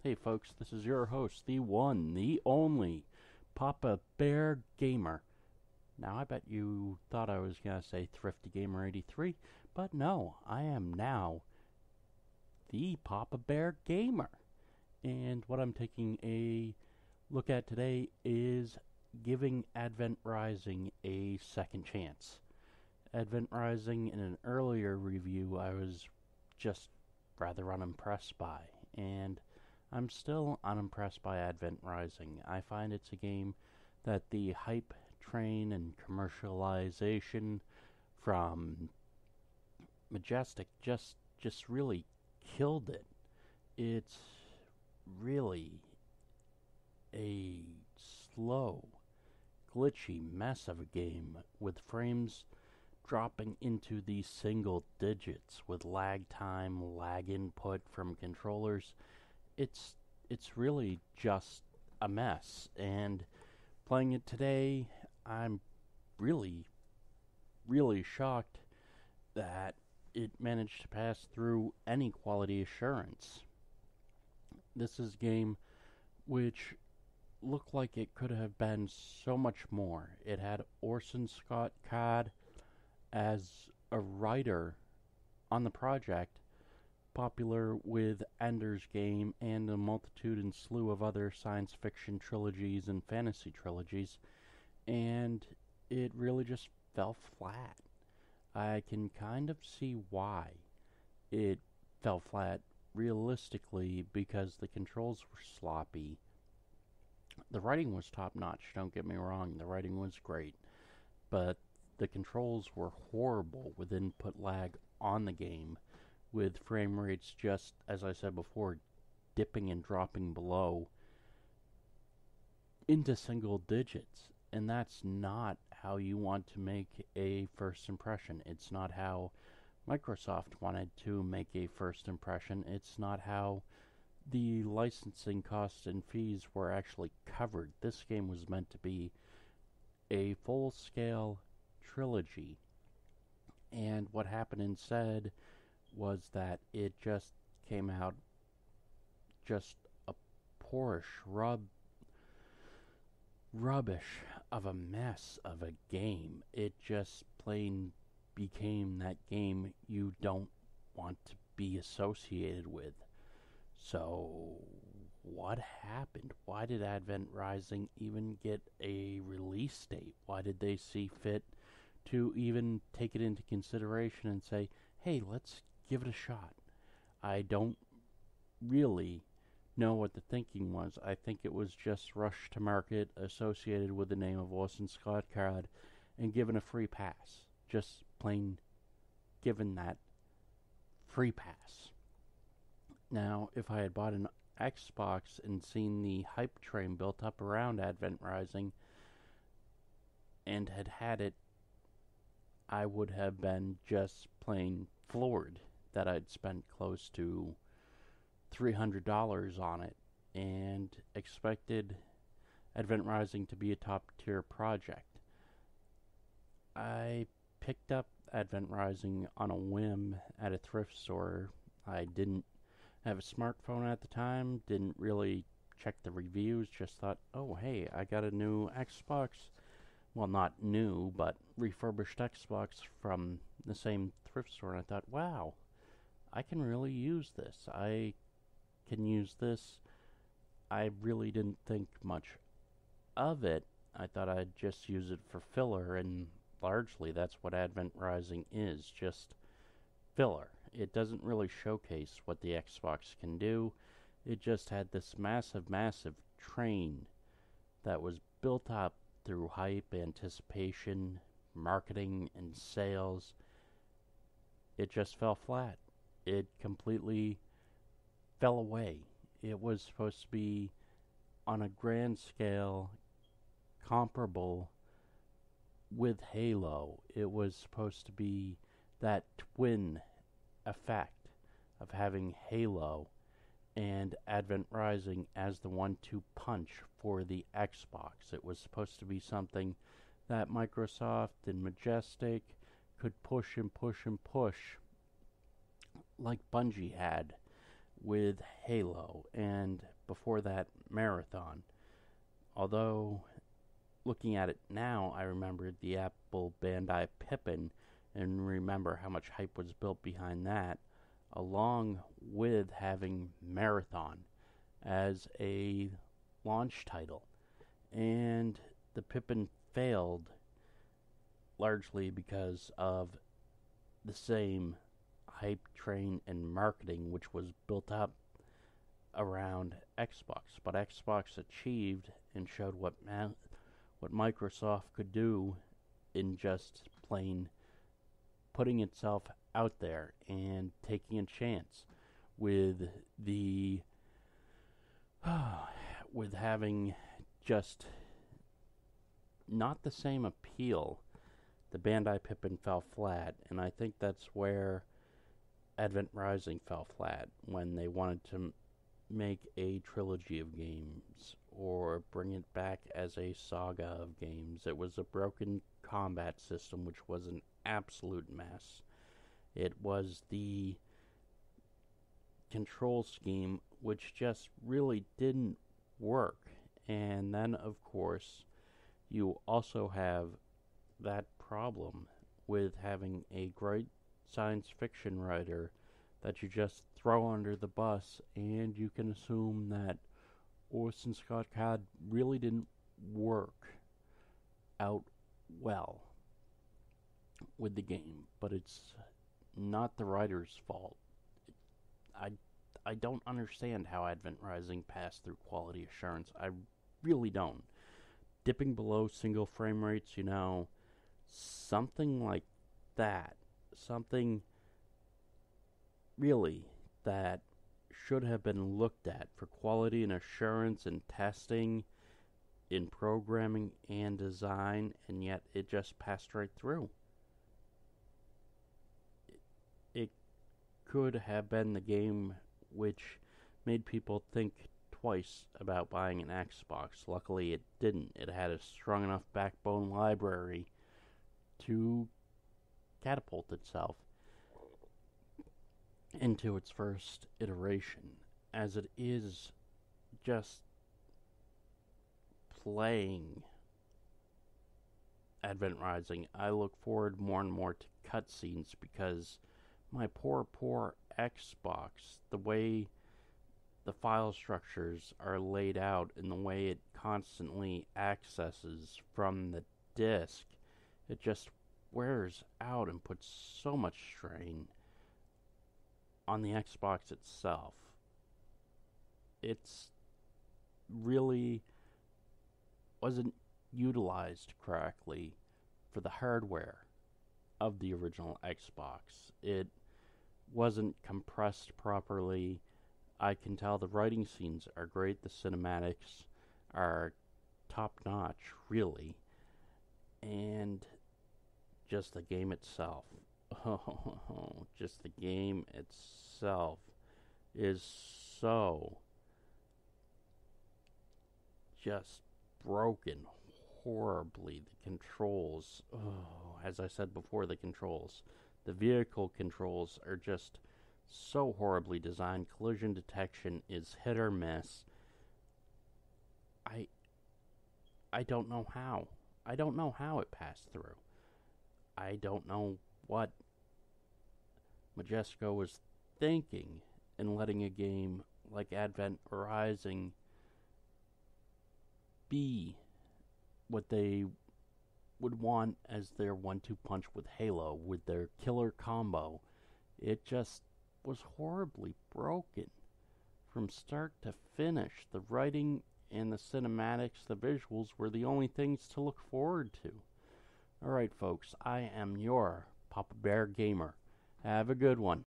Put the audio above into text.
Hey folks, this is your host, the one, the only, Papa Bear Gamer. Now I bet you thought I was going to say Thrifty Gamer 83, but no, I am now the Papa Bear Gamer. And what I'm taking a look at today is giving Advent Rising a second chance. Advent Rising, in an earlier review, I was just rather unimpressed by, and I'm still unimpressed by Advent Rising. I find it's a game that the hype train and commercialization from Majestic just really killed it. It's really a slow, glitchy mess of a game with frames dropping into the single digits with lag time, lag input from controllers. It's really just a mess, and playing it today, I'm really shocked that it managed to pass through any quality assurance. This is a game which looked like it could have been so much more. It had Orson Scott Card as a writer on the project, popular with Ender's Game and a multitude and slew of other science fiction trilogies and fantasy trilogies, and it really just fell flat. I can kind of see why it fell flat realistically, because the controls were sloppy. The writing was top notch, don't get me wrong, the writing was great, but the controls were horrible with input lag on the game, with frame rates just, as I said before, dipping and dropping below into single digits. And that's not how you want to make a first impression. It's not how Microsoft wanted to make a first impression. It's not how the licensing costs and fees were actually covered. This game was meant to be a full-scale trilogy, and what happened instead was that it just came out just a poorish rubbish of a mess of a game. It just plain became that game you don't want to be associated with. So what happened? Why did Advent Rising even get a release date? Why did they see fit to even take it into consideration and say, hey, let's give it a shot? I don't really know what the thinking was. I think it was just rushed to market, associated with the name of Orson Scott Card, and given a free pass. Just plain given that free pass. Now, if I had bought an Xbox and seen the hype train built up around Advent Rising and had it, I would have been just plain floored that I'd spent close to $300 on it and expected Advent Rising to be a top-tier project. I picked up Advent Rising on a whim at a thrift store. I didn't have a smartphone at the time, didn't really check the reviews, just thought, oh hey, I got a new Xbox. Well, not new, but refurbished Xbox from the same thrift store, and I thought, wow, I can really use this. I can use this. I really didn't think much of it. I thought I'd just use it for filler, and largely that's what Advent Rising is, just filler. It doesn't really showcase what the Xbox can do. It just had this massive train that was built up through hype, anticipation, marketing, and sales. It just fell flat. It completely fell away. It was supposed to be, on a grand scale, comparable with Halo. It was supposed to be that twin effect of having Halo and Advent Rising as the 1-2 punch for the Xbox. It was supposed to be something that Microsoft and Majestic could push and push and push, like Bungie had with Halo, and before that, Marathon. Although, looking at it now, I remembered the Apple Bandai Pippin and remember how much hype was built behind that, along with having Marathon as a launch title. And the Pippin failed largely because of the same hype train and marketing which was built up around Xbox. But Xbox achieved and showed what Microsoft could do in just plain putting itself out there and taking a chance with the with having just not the same appeal. The Bandai Pippin fell flat, and I think that's where Advent Rising fell flat, when they wanted to make a trilogy of games or bring it back as a saga of games. It was a broken combat system which was an absolute mess. It was the control scheme which just really didn't work. And then, of course, you also have that problem with having a great science fiction writer that you just throw under the bus, and you can assume that Orson Scott Card really didn't work out well with the game. But it's not the writer's fault. I don't understand how Advent Rising passed through quality assurance. I really don't. Dipping below single frame rates, something like that. Something really that should have been looked at for quality and assurance and testing in programming and design, and yet it just passed right through. It could have been the game which made people think twice about buying an Xbox. Luckily it didn't. It had a strong enough backbone library to catapult itself into its first iteration. As it is just playing Advent Rising, I look forward more and more to cutscenes, because my poor Xbox, the way the file structures are laid out and the way it constantly accesses from the disk, it just wears out and puts so much strain on the Xbox itself. It's really wasn't utilized correctly for the hardware of the original Xbox. It wasn't compressed properly. I can tell the writing scenes are great. The cinematics are top-notch, really. And just the game itself. Just the game itself is so just broken horribly. The controls, as I said before, the vehicle controls are just so horribly designed. Collision detection is hit or miss. I don't know how. I don't know how it passed through. I don't know what Majesco was thinking in letting a game like Advent Rising be what they would want as their 1-2 punch with Halo, with their killer combo. It just was horribly broken from start to finish. The writing and the cinematics, the visuals were the only things to look forward to. Alright folks, I am your Papa Bear Gamer. Have a good one.